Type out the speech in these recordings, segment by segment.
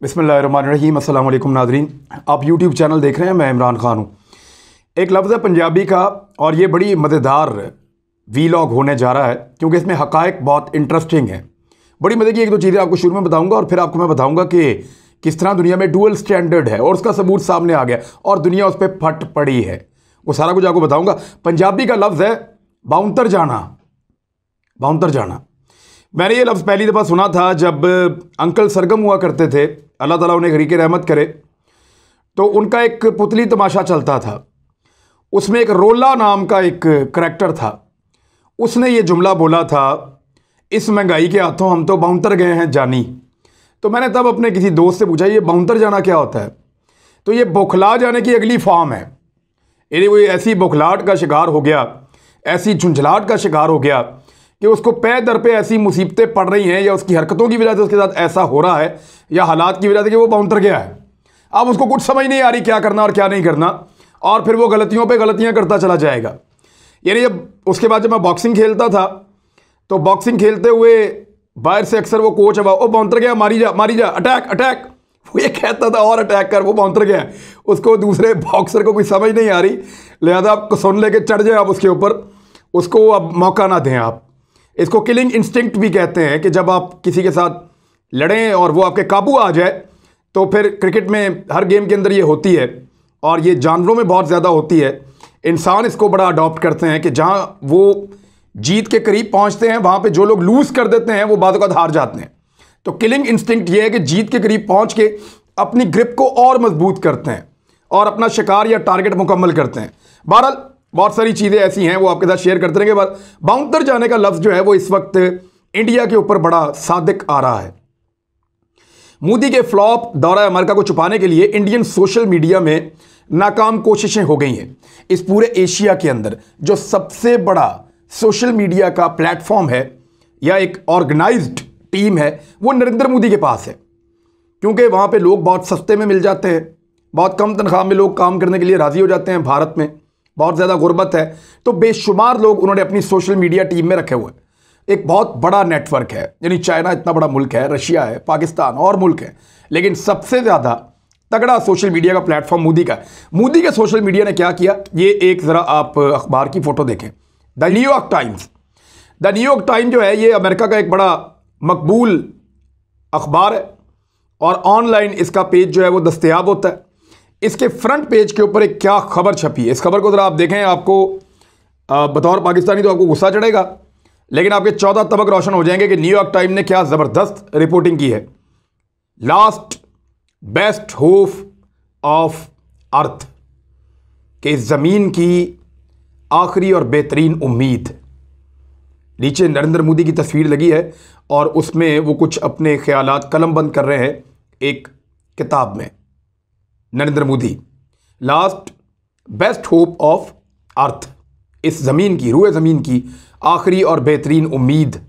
बिस्मिल्लाहिर्रहमानिर्रहीम। अस्सलाम वालेकुम नाज़रीन, आप यूट्यूब चैनल देख रहे हैं। मैं इमरान खान हूँ। एक लफ्ज़ है पंजाबी का और ये बड़ी मज़ेदार वीलॉग होने जा रहा है क्योंकि इसमें हक़ाइक़ बहुत इंटरेस्टिंग है। बड़ी मज़े की एक दो चीज़ें आपको शुरू में बताऊँगा और फिर आपको मैं बताऊँगा कि किस तरह दुनिया में डुअल स्टैंडर्ड है और उसका सबूत सामने आ गया और दुनिया उस पर फट पड़ी है। वो सारा कुछ आपको बताऊँगा। पंजाबी का लफ्ज़ है बाउंतर जाना। बाउंतर जाना, मैंने ये लफ्ज़ पहली दफ़ा सुना था जब अंकल सरगम हुआ करते थे, अल्लाह ताला उन्हें गरीक़ रहमत करे। तो उनका एक पुतली तमाशा चलता था, उसमें एक रोला नाम का एक करैक्टर था। उसने ये जुमला बोला था, इस महंगाई के हाथों हम तो बाउंतर गए हैं जानी। तो मैंने तब अपने किसी दोस्त से पूछा, ये बाउंतर जाना क्या होता है? तो ये बौखला जाने की अगली फॉर्म है। यानी वो ऐसी बौखलाहट का शिकार हो गया, ऐसी झुंझलाहट का शिकार हो गया कि उसको पे दर पे ऐसी मुसीबतें पड़ रही हैं या उसकी हरकतों की वजह से उसके साथ ऐसा हो रहा है या हालात की वजह से कि वो बाउंटर गया है। अब उसको कुछ समझ नहीं आ रही क्या करना और क्या नहीं करना, और फिर वो गलतियों पे गलतियां करता चला जाएगा। यानी जब उसके बाद जब मैं बॉक्सिंग खेलता था तो बॉक्सिंग खेलते हुए बाहर से अक्सर वो कोच है, वो बाउंटर गया, मारी जा, अटैक अटैक, वो ये कहता था और अटैक कर, वो बाउंटर गया। उसको दूसरे बॉक्सर को कोई समझ नहीं आ रही, लिहाजा आप सुन लेके चढ़ जाए आप उसके ऊपर, उसको अब मौका ना दें आप। इसको किलिंग इंस्टिंक्ट भी कहते हैं कि जब आप किसी के साथ लड़ें और वो आपके काबू आ जाए, तो फिर क्रिकेट में हर गेम के अंदर ये होती है और ये जानवरों में बहुत ज़्यादा होती है। इंसान इसको बड़ा अडॉप्ट करते हैं कि जहाँ वो जीत के करीब पहुँचते हैं वहाँ पे जो लोग लूज़ कर देते हैं वो बाद हार जाते हैं। तो किलिंग इंस्टिंक्ट ये है कि जीत के करीब पहुँच के अपनी ग्रिप को और मजबूत करते हैं और अपना शिकार या टारगेट मुकम्मल करते हैं। बहरहाल बहुत सारी चीज़ें ऐसी हैं वो आपके साथ शेयर करते रहेंगे। बाउंटर जाने का लफ्ज़ जो है वो इस वक्त इंडिया के ऊपर बड़ा सादिक आ रहा है। मोदी के फ्लॉप दौरा अमेरिका को छुपाने के लिए इंडियन सोशल मीडिया में नाकाम कोशिशें हो गई हैं। इस पूरे एशिया के अंदर जो सबसे बड़ा सोशल मीडिया का प्लेटफॉर्म है या एक ऑर्गेनाइज्ड टीम है वो नरेंद्र मोदी के पास है, क्योंकि वहाँ पे लोग बहुत सस्ते में मिल जाते हैं, बहुत कम तनख्वाह में लोग काम करने के लिए राज़ी हो जाते हैं। भारत में बहुत ज़्यादा गुर्बत है, तो बेशुमार लोग उन्होंने अपनी सोशल मीडिया टीम में रखे हुए हैं। एक बहुत बड़ा नेटवर्क है, यानी चाइना इतना बड़ा मुल्क है, रशिया है, पाकिस्तान और मुल्क है, लेकिन सबसे ज़्यादा तगड़ा सोशल मीडिया का प्लेटफॉर्म मोदी का है। मोदी के सोशल मीडिया ने क्या किया, ये एक ज़रा आप अखबार की फ़ोटो देखें। The New York times, the New York time जो है ये अमेरिका का एक बड़ा मकबूल अखबार है और ऑनलाइन इसका पेज जो है वो दस्तयाब होता है। इसके फ्रंट पेज के ऊपर एक क्या खबर छपी है, इस खबर को ज़रा आप देखें। आपको बतौर पाकिस्तानी तो आपको गुस्सा चढ़ेगा, लेकिन आपके 14 तबक रोशन हो जाएंगे कि न्यूयॉर्क टाइम ने क्या ज़बरदस्त रिपोर्टिंग की है। Last best hope of earth, कि इस ज़मीन की आखिरी और बेहतरीन उम्मीद। नीचे नरेंद्र मोदी की तस्वीर लगी है और उसमें वो कुछ अपने ख्यालात कलमबंद कर रहे हैं एक किताब में। Narendra Modi, last best hope of earth, इस ज़मीन की, रूए ज़मीन की आखिरी और बेहतरीन उम्मीद।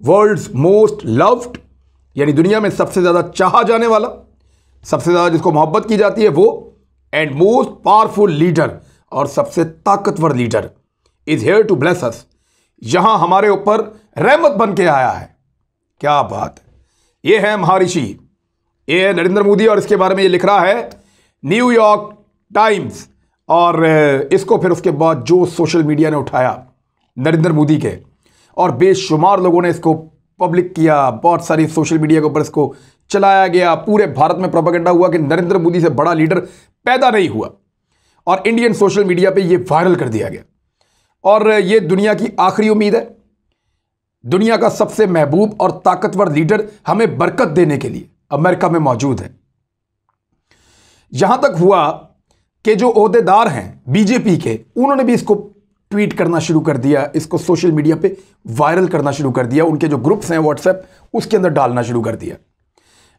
वर्ल्ड्स मोस्ट लव्ड, यानी दुनिया में सबसे ज़्यादा चाहा जाने वाला, सबसे ज़्यादा जिसको मोहब्बत की जाती है वो, एंड मोस्ट पावरफुल लीडर, और सबसे ताकतवर leader, is here to bless us, यहाँ हमारे ऊपर रहमत बन के आया है। क्या बात है। ये है महारिषि, ये है नरेंद्र मोदी और इसके बारे में ये लिख रहा है न्यूयॉर्क टाइम्स। और इसको फिर उसके बाद जो सोशल मीडिया ने उठाया नरेंद्र मोदी के, और बेशुमार लोगों ने इसको पब्लिक किया, बहुत सारी सोशल मीडिया के ऊपर इसको चलाया गया। पूरे भारत में प्रोपेगेंडा हुआ कि नरेंद्र मोदी से बड़ा लीडर पैदा नहीं हुआ, और इंडियन सोशल मीडिया पे ये वायरल कर दिया गया। और ये दुनिया की आखिरी उम्मीद है, दुनिया का सबसे महबूब और ताकतवर लीडर हमें बरकत देने के लिए अमेरिका में मौजूद है। यहां तक हुआ कि जो ओहदेदार हैं बीजेपी के, उन्होंने भी इसको ट्वीट करना शुरू कर दिया, इसको सोशल मीडिया पे वायरल करना शुरू कर दिया, उनके जो ग्रुप्स हैं व्हाट्सएप उसके अंदर डालना शुरू कर दिया।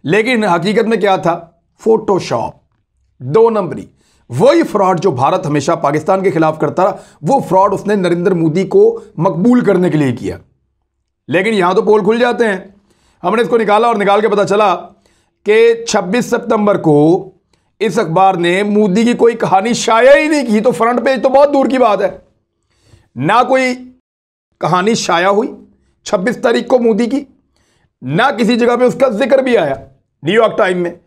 लेकिन हकीकत में क्या था, फोटोशॉप, दो नंबरी, वही फ्रॉड जो भारत हमेशा पाकिस्तान के खिलाफ करता रहा, वो फ्रॉड उसने नरेंद्र मोदी को मकबूल करने के लिए किया। लेकिन यहां तो पोल खुल जाते हैं। हमने इसको निकाला और निकाल के पता चला कि 26 सितंबर को इस अखबार ने मोदी की कोई कहानी शाया ही नहीं की। तो फ्रंट पेज तो बहुत दूर की बात है, ना कोई कहानी शाया हुई 26 तारीख को मोदी की, ना किसी जगह पे उसका जिक्र भी आया। न्यूयॉर्क टाइम में,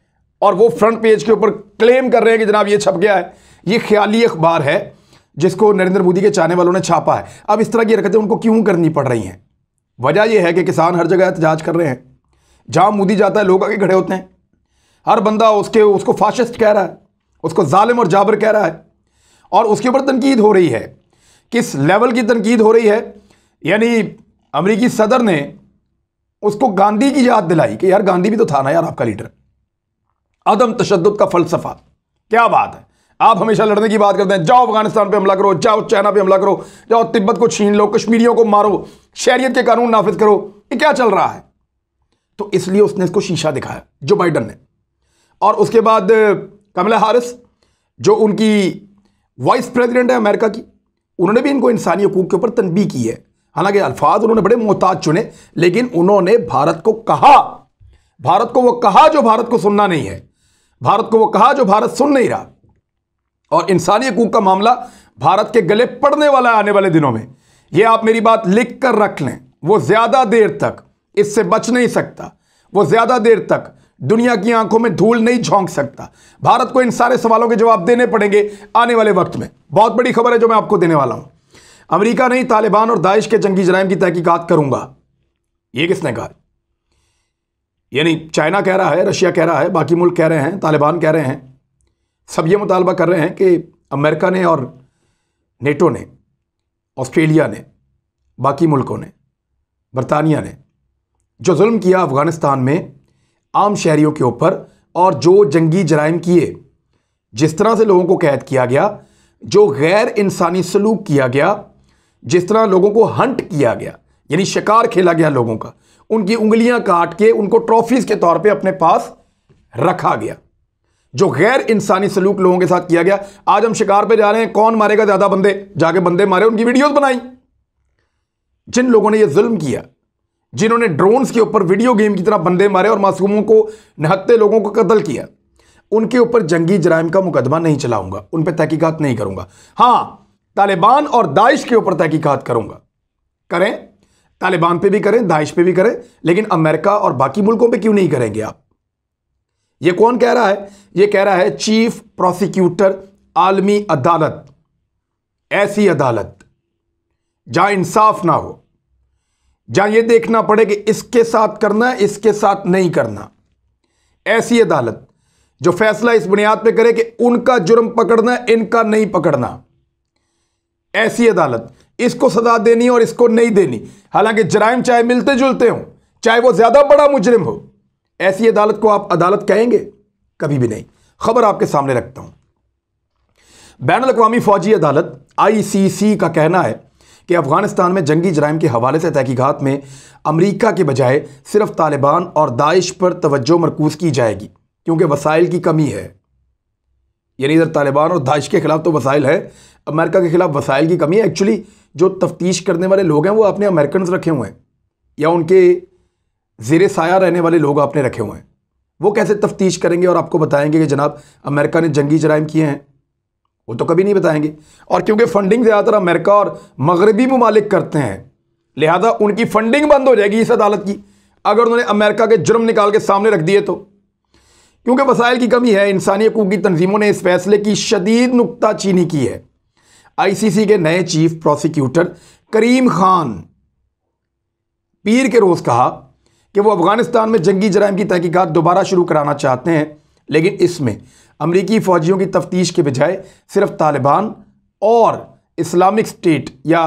और वो फ्रंट पेज के ऊपर क्लेम कर रहे हैं कि जनाब ये छप गया है। ये ख्याली अखबार है जिसको नरेंद्र मोदी के चाहने वालों ने छापा है। अब इस तरह की हरकतें उनको क्यों करनी पड़ रही हैं? वजह यह है कि किसान हर जगह एहतजाज कर रहे हैं। जहां मोदी जाता है लोग आगे खड़े होते हैं। हर बंदा उसको फाशिस्ट कह रहा है, उसको जालिम और जाबर कह रहा है, और उसके ऊपर तनकीद हो रही है। किस लेवल की तनकीद हो रही है? यानी अमेरिकी सदर ने उसको गांधी की याद दिलाई कि यार गांधी भी तो था ना यार आपका लीडर। अदम तशद्दुद का फलसफा, क्या बात है। आप हमेशा लड़ने की बात करते हैं, जाओ अफगानिस्तान पे हमला करो, जाओ चाइना पे हमला करो, जाओ तिब्बत को छीन लो, कश्मीरियों को मारो, शरीयत के कानून नाफिज करो। ये क्या चल रहा है? तो इसलिए उसने इसको शीशा दिखाया, जो बाइडन ने। और उसके बाद कमला हारिस, जो उनकी वाइस प्रेसिडेंट है अमेरिका की, उन्होंने भी इनको इंसानी हकूक के ऊपर तनबीह की है। हालांकि अल्फाज उन्होंने बड़े मोहताज चुने, लेकिन उन्होंने भारत को वो कहा जो भारत को सुनना नहीं है, भारत को वो कहा जो भारत सुन नहीं रहा। और इंसानी हकूक का मामला भारत के गले पड़ने वाला है आने वाले दिनों में। ये आप मेरी बात लिख कर रख लें। वो ज्यादा देर तक इससे बच नहीं सकता, वो ज्यादा देर तक दुनिया की आंखों में धूल नहीं झोंक सकता। भारत को इन सारे सवालों के जवाब देने पड़ेंगे आने वाले वक्त में। बहुत बड़ी खबर है जो मैं आपको देने वाला हूं। अमेरिका नहीं, तालिबान और दाइश के जंगी जराइम की तहकीकात करूंगा। ये किसने कहा? यानी चाइना कह रहा है, रशिया कह रहा है, बाकी मुल्क कह रहे हैं, तालिबान कह रहे हैं, सब ये मुतालबा कर रहे हैं कि अमेरिका ने और नेटो ने, ऑस्ट्रेलिया ने, बाकी मुल्कों ने, बरतानिया ने जो जुल्म किया अफगानिस्तान में आम शहरियों के ऊपर, और जो जंगी जराइम किए, जिस तरह से लोगों को कैद किया गया, जो गैर इंसानी सलूक किया गया, जिस तरह लोगों को हंट किया गया, यानी शिकार खेला गया लोगों का, उनकी उंगलियां काट के उनको ट्रॉफीज के तौर पे अपने पास रखा गया, जो गैर इंसानी सलूक लोगों के साथ किया गया। आज हम शिकार पे जा रहे हैं, कौन मारेगा ज्यादा बंदे, जाके बंदे मारे, उनकी वीडियोस बनाई। जिन लोगों ने यह जुल्म किया, जिन्होंने ड्रोन्स के ऊपर वीडियो गेम की तरह बंदे मारे और मासूमों को, निहत्थे लोगों को कत्ल किया, उनके ऊपर जंगी जराइम का मुकदमा नहीं चलाऊंगा, उन पर तहकीकात नहीं करूंगा। हां, तालिबान और दाइश के ऊपर तहकीकात करूंगा। करें, तालिबान पे भी करें, दाइश पे भी करें, लेकिन अमेरिका और बाकी मुल्कों पे क्यों नहीं करेंगे आप? ये कौन कह रहा है? ये कह रहा है चीफ प्रोसिक्यूटर आलमी अदालत। ऐसी अदालत जहां इंसाफ ना हो, जहां यह देखना पड़े कि इसके साथ करना है, इसके साथ नहीं करना, ऐसी अदालत जो फैसला इस बुनियाद पे करे कि उनका जुर्म पकड़ना है, इनका नहीं पकड़ना। ऐसी अदालत, इसको सजा देनी और इसको नहीं देनी, हालांकि जराइम चाहे मिलते जुलते हों, चाहे वो ज्यादा बड़ा मुजरिम हो, ऐसी अदालत को आप अदालत कहेंगे? कभी भी नहीं। खबर आपके सामने रखता हूं। बैनुल अक़वामी फौजी अदालत ICC का कहना है कि अफगानिस्तान में जंगी जराइम के हवाले से तहकीकात में अमेरिका के बजाय सिर्फ तालिबान और दाइश पर तवज्जो मरकूज की जाएगी, क्योंकि वसाइल की कमी है। यानी इधर तालिबान और दाइश के खिलाफ तो वसाइल है, अमेरिका के खिलाफ वसाइल की कमी है। एक्चुअली जो तफ्तीश करने वाले लोग हैं वो आपने अमेरिकन रखे हुए हैं, या उनके ज़ेरे साया रहने वाले लोग आपने रखे हुए हैं। वो कैसे तफ्तीश करेंगे और आपको बताएंगे कि जनाब अमेरिका ने जंगी जराइम किए हैं? वो तो कभी नहीं बताएंगे। और क्योंकि फंडिंग ज़्यादातर अमेरिका और मगरबी ममालिक करते हैं, लिहाजा उनकी फंडिंग बंद हो जाएगी इस अदालत की, अगर उन्होंने अमेरिका के जुर्म निकाल के सामने रख दिए तो। क्योंकि वसाइल की कमी है। इंसानी हकूक की तंजीमों ने इस फैसले की शदीद नुक्ताचीनी की है। ICC के नए चीफ प्रोसिक्यूटर करीम खान पीर के रोज़ कहा कि वो अफगानिस्तान में जंगी जराइम की तहकीकात दोबारा शुरू कराना चाहते हैं, लेकिन इसमें अमरीकी फ़ौजियों की तफ्तीश के बजाय सिर्फ तालिबान और इस्लामिक स्टेट या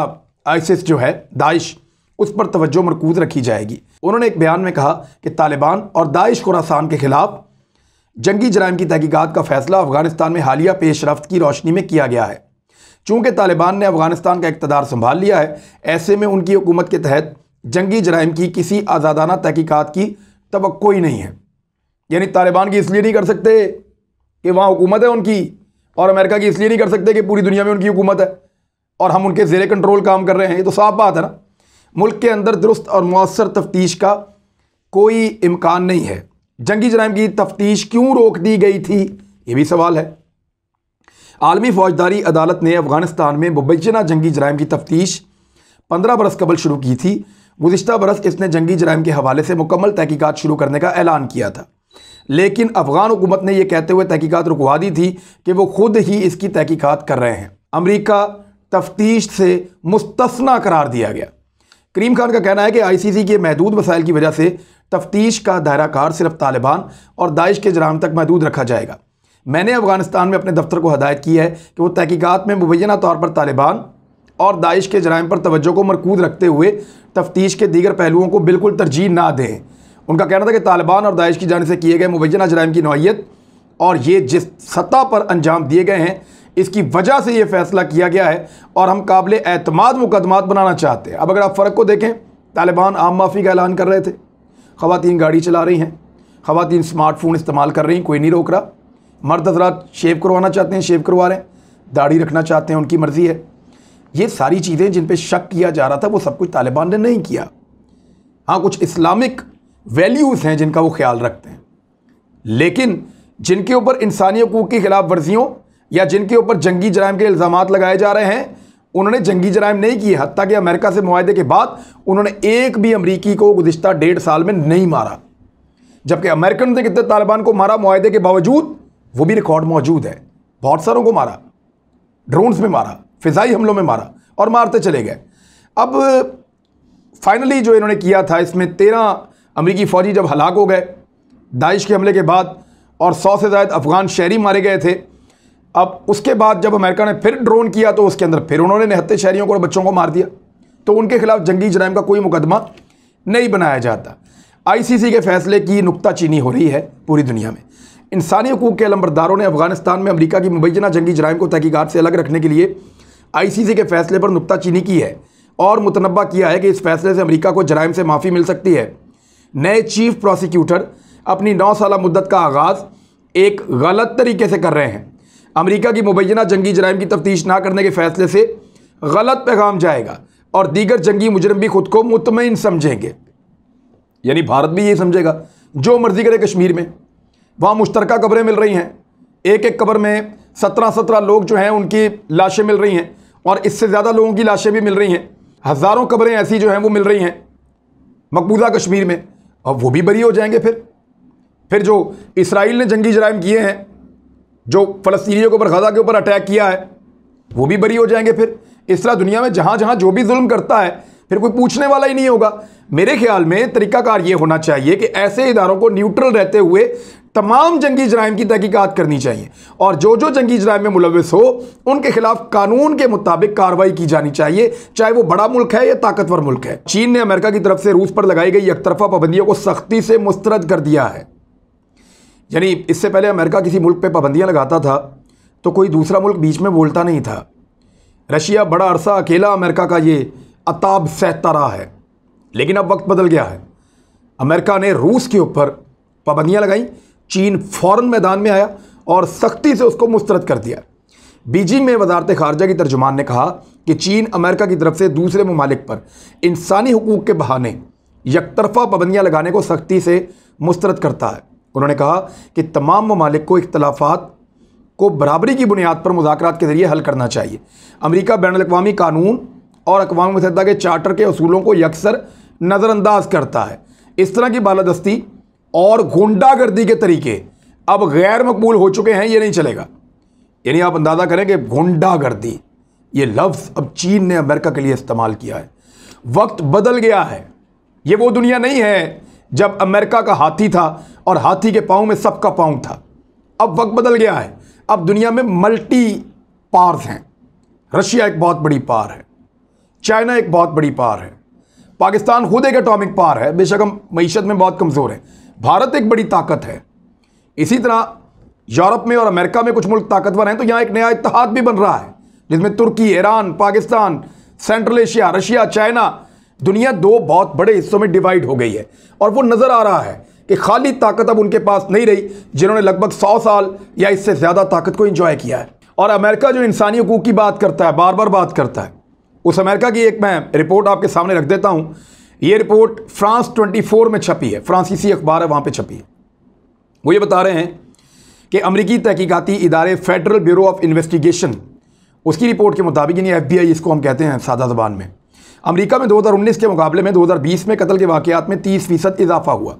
ISIS जो है, दाइश, उस पर तवज्जो मरकूज रखी जाएगी। उन्होंने एक बयान में कहा कि तालिबान और दाइश खुरासान के खिलाफ जंगी जराइम की तहकीकात का फैसला अफगानिस्तान में हालिया पेशरफ्त की रोशनी में किया गया है। चूँकि तालिबान ने अफगानिस्तान का इक़्तिदार संभाल लिया है, ऐसे में उनकी हुकूमत के तहत जंगी जराइम की किसी आज़ादाना तहकीकात की तवक्को ही नहीं है। यानी तालिबान की इसलिए नहीं कर सकते कि वहाँ हुकूमत है उनकी, और अमेरिका की इसलिए नहीं कर सकते कि पूरी दुनिया में उनकी हुकूमत है और हम उनके ज़ेरे कंट्रोल काम कर रहे हैं। ये तो साफ बात है ना। मुल्क के अंदर दुरुस्त और मुअस्सर तफ्तीश का कोई इम्कान नहीं है। जंगी जराइम की तफ्तीश क्यों रोक दी गई थी, ये भी सवाल है। आलमी फौजदारी अदालत ने अफगानिस्तान में मुबैना जंगी जराइम की तफ्तीश 15 बरस कबल शुरू की थी। गुज़िश्ता बरस इसने जंगी जराइम के हवाले से मुकम्मल तहकीकात शुरू करने का ऐलान किया था। लेकिन अफगान हुकूमत ने यह कहते हुए तहकीकात रुकवा दी थी कि वो खुद ही इसकी तहकीकात कर रहे हैं। अमेरिका तफ्तीश से मुस्तस्ना करार दिया गया। करीम खान का कहना है कि आईसीसी के महदूद वसाइल की वजह से तफ्तीश का दायरा कार सिर्फ तालिबान और दाइश के जराम तक महदूद रखा जाएगा। मैंने अफगानिस्तान में अपने दफ्तर को हदायत की है कि वो तहकीकात में मुबैना तौर पर तालिबान और दाइश के जराइम पर तवज्जो को मरकूज रखते हुए तफ्तीश के दीगर पहलुओं को बिल्कुल तरजीह ना दें। उनका कहना था कि तालिबान और दाइश की जानिब से किए गए मुबैना जराइम की नौइयत और ये जिस सतह पर अंजाम दिए गए हैं, इसकी वजह से ये फैसला किया गया है और हम काबिल एतमाद मुकदमात बनाना चाहते हैं। अब अगर आप फ़र्क को देखें, तालिबान आम माफ़ी का ऐलान कर रहे थे, ख़वातीन गाड़ी चला रही हैं, ख़वातीन स्मार्टफोन इस्तेमाल कर रही हैं, कोई नहीं रोक रहा। मर्द हज़रात शेव करवाना चाहते हैं, शेव करवा रहे हैं, दाढ़ी रखना चाहते हैं, उनकी मर्ज़ी है। ये सारी चीज़ें जिन पे शक किया जा रहा था वो सब कुछ तालिबान ने नहीं किया। हाँ, कुछ इस्लामिक वैल्यूज़ हैं जिनका वो ख्याल रखते हैं, लेकिन जिनके ऊपर इंसानी हकूक़ की खिलाफ वर्जियों या जिनके ऊपर जंगी जराइम के इल्ज़ामात लगाए जा रहे हैं, उन्होंने जंगी जराइम नहीं किए। हत्ता कि अमेरिका से मुआहदे के बाद उन्होंने एक भी अमरीकी को गुज़िश्ता 1.5 साल में नहीं मारा, जबकि अमेरिकन ने कितने तालिबान को मारा मुआहदे के बावजूद, वो भी रिकॉर्ड मौजूद है। बहुत सारों को मारा, ड्रोन्स में मारा, फ़िज़ाई हमलों में मारा और मारते चले गए। अब फाइनली जो इन्होंने किया था, इसमें 13 अमरीकी फ़ौजी जब हलाक हो गए दाइश के हमले के बाद और 100 से ज़ायद अफ़गान शहरी मारे गए थे। अब उसके बाद जब अमेरिका ने फिर ड्रोन किया तो उसके अंदर फिर उन्होंने निहत्ते शहरियों को और बच्चों को मार दिया, तो उनके खिलाफ जंगी जराइम का कोई मुकदमा नहीं बनाया जाता। आईसीसी के फैसले की नुक्ताचीनी हो रही है पूरी दुनिया में। इंसानी हकूक़ के अलमबरदारों ने अफगानिस्तान में अमेरिका की मुबैना जंगी जराइम को तहकीकात से अलग रखने के लिए आईसीसी के फैसले पर नुक्ताचीनी की है और मुतनब्बा किया है कि इस फैसले से अमेरिका को जराइम से माफ़ी मिल सकती है। नए चीफ प्रोसिक्यूटर अपनी 9 साला मुद्दत का आगाज़ एक गलत तरीके से कर रहे हैं। अमेरिका की मुबैना जंगी जराइम की तफ्तीश ना करने के फैसले से गलत पैगाम जाएगा और दीगर जंगी मुजरिम भी खुद को मुतमईन समझेंगे। यानी भारत भी ये समझेगा जो मर्जी करे कश्मीर में, वहाँ मुश्तरका कब्रें मिल रही हैं, एक एक कब्र में 17 लोग जो हैं उनकी लाशें मिल रही हैं और इससे ज़्यादा लोगों की लाशें भी मिल रही हैं। हज़ारों कब्रें ऐसी जो हैं वो मिल रही हैं मकबूजा कश्मीर में, और वो भी बरी हो जाएंगे। फिर जो इसराइल ने जंगी जराइम किए हैं, जो फ़लस्तीनियों के ऊपर गज़ा के ऊपर अटैक किया है, वो भी बरी हो जाएंगे। फिर इस तरह दुनिया में जहाँ जहाँ जो भी जुल्म करता है फिर कोई पूछने वाला ही नहीं होगा। मेरे ख्याल में तरीक़ाकार ये होना चाहिए कि ऐसे इदारों को न्यूट्रल रहते हुए तमाम जंगी जराइम की तहकीकात करनी चाहिए और जो जो जंगी जराइम में मुलव्विस हो उनके खिलाफ कानून के मुताबिक कार्रवाई की जानी चाहिए, चाहे वो बड़ा मुल्क है या ताकतवर मुल्क है। चीन ने अमेरिका की तरफ से रूस पर लगाई गई एकतरफा पाबंदियों को सख्ती से मुस्तरद कर दिया है। यानी इससे पहले अमेरिका किसी मुल्क पर पाबंदियाँ लगाता था तो कोई दूसरा मुल्क बीच में बोलता नहीं था। रशिया बड़ा अरसा अकेला अमेरिका का ये अताब सहता रहा है, लेकिन अब वक्त बदल गया है। अमेरिका ने रूस के ऊपर पाबंदियाँ लगाई, चीन फ़ौरन मैदान में आया और सख्ती से उसको मुस्तरद कर दिया। बीजिंग में वजारत खारजा की तर्जुमान ने कहा कि चीन अमेरिका की तरफ से दूसरे ममालिक पर इंसानी हुकूक के बहाने यकतरफा पाबंदियाँ लगाने को सख्ती से मुस्तरद करता है। उन्होंने कहा कि तमाम ममालिक को इख्तलाफात को बराबरी की बुनियाद पर मुज़ाकरात के ज़रिए हल करना चाहिए। अमेरिका बैनुल-अक़वामी कानून और अक़वाम मुत्तहिदा के चार्टर के असूलों को यकसर नज़रअंदाज करता है। इस तरह की बालादस्ती और गुंडागर्दी के तरीके अब गैर मकबूल हो चुके हैं, ये नहीं चलेगा। यानी आप अंदाज़ा करें कि गुंडागर्दी ये लफ्ज़ अब चीन ने अमेरिका के लिए इस्तेमाल किया है। वक्त बदल गया है। ये वो दुनिया नहीं है जब अमेरिका का हाथी था और हाथी के पाँव में सबका पाँव था। अब वक्त बदल गया है। अब दुनिया में मल्टी पावर्स हैं। रशिया एक बहुत बड़ी पावर है, चाइना एक बहुत बड़ी पावर है, पाकिस्तान खुद एक एटॉमिक पावर है, बेशक हम मईशत में बहुत कमज़ोर हैं। भारत एक बड़ी ताकत है। इसी तरह यूरोप में और अमेरिका में कुछ मुल्क ताकतवर हैं, तो यहाँ एक नया इत्तेहाद भी बन रहा है जिसमें तुर्की, Iran, Pakistan, central Asia, Russia, China, दुनिया 2 बहुत बड़े हिस्सों में डिवाइड हो गई है। और वो नज़र आ रहा है कि खाली ताकत अब उनके पास नहीं रही जिन्होंने लगभग 100 साल या इससे ज़्यादा ताकत को इंजॉय किया है। और अमेरिका जो इंसानी हकूक़ की बात करता है, बार बार बात करता है, उस अमेरिका की एक मैं रिपोर्ट आपके सामने रख देता हूँ। ये रिपोर्ट फ्रांस 24 में छपी है, फ्रांसीसी अखबार है, वहाँ पे छपी है। वो ये बता रहे हैं कि अमरीकी तहकीकाती इदारे फेडरल ब्यूरो ऑफ इन्वेस्टिगेशन, उसकी रिपोर्ट के मुताबिक, यानी FBI इसको हम कहते हैं सादा ज़बान में, अमेरिका में 2019 के मुकाबले में 2020 में कत्ल के वाक़यात में 30% इजाफा हुआ।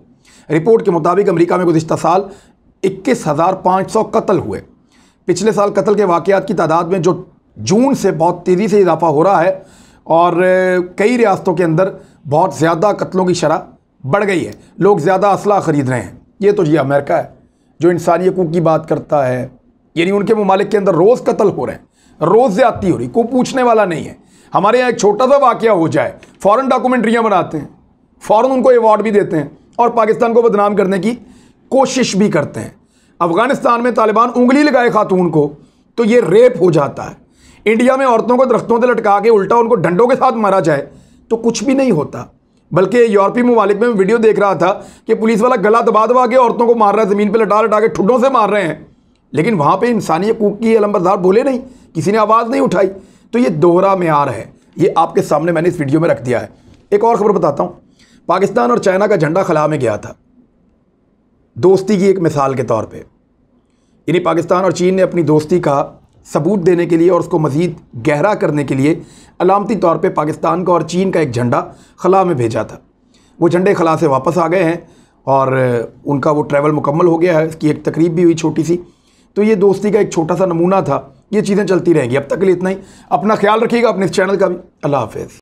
रिपोर्ट के मुताबिक अमेरिका में गुज़िश्ता साल 21,500 कत्ल हुए। पिछले साल कत्ल के वाक़यात की तादाद में जो जून से बहुत तेज़ी से इजाफा हो रहा है और कई रियासतों के अंदर बहुत ज़्यादा कत्लों की शरह बढ़ गई है। लोग ज़्यादा असला ख़रीद रहे हैं। ये तो जी अमेरिका है जो इंसानी हकूक़ की बात करता है, यानी उनके ममालिक के अंदर रोज़ कत्ल हो रहे हैं, रोज़ ज़्यादती हो रही, कोई पूछने वाला नहीं है। हमारे यहाँ एक छोटा सा वाक़या हो जाए, फ़ौरन डॉक्यूमेंट्रियाँ बनाते हैं, फ़ौरन उनको अवार्ड भी देते हैं और पाकिस्तान को बदनाम करने की कोशिश भी करते हैं। अफ़गानिस्तान में तालिबान उंगली लगाए खातून को तो ये रेप हो जाता है। इंडिया में औरतों को दरख्तों से लटका के उल्टा उनको डंडों के साथ मारा जाए तो कुछ भी नहीं होता। बल्कि यूरोपीय ममालिक में वीडियो देख रहा था कि पुलिस वाला गला दबा दबा के औरतों को मार रहा है, ज़मीन पर लटा लटा के ठुड्डों से मार रहे हैं, लेकिन वहाँ पे इंसानी हकूक़ की अलमबरदार बोले नहीं, किसी ने आवाज़ नहीं उठाई। तो ये दोहरा मेयार है, ये आपके सामने मैंने इस वीडियो में रख दिया है। एक और ख़बर बताता हूँ, पाकिस्तान और चाइना का झंडा खला में गया था दोस्ती की एक मिसाल के तौर पर। यानी पाकिस्तान और चीन ने अपनी दोस्ती का सबूत देने के लिए और उसको मज़ीद गहरा करने के लिए अलामती तौर पे पाकिस्तान का और चीन का एक झंडा खला में भेजा था। वो झंडे खला से वापस आ गए हैं और उनका वो ट्रैवल मुकम्मल हो गया है। इसकी एक तकरीब भी हुई छोटी सी। तो ये दोस्ती का एक छोटा सा नमूना था। ये चीज़ें चलती रहेंगी। अब तक के लिए इतना ही। अपना ख्याल रखिएगा, अपने इस चैनल का भी। अल्लाह हाफ़िज़।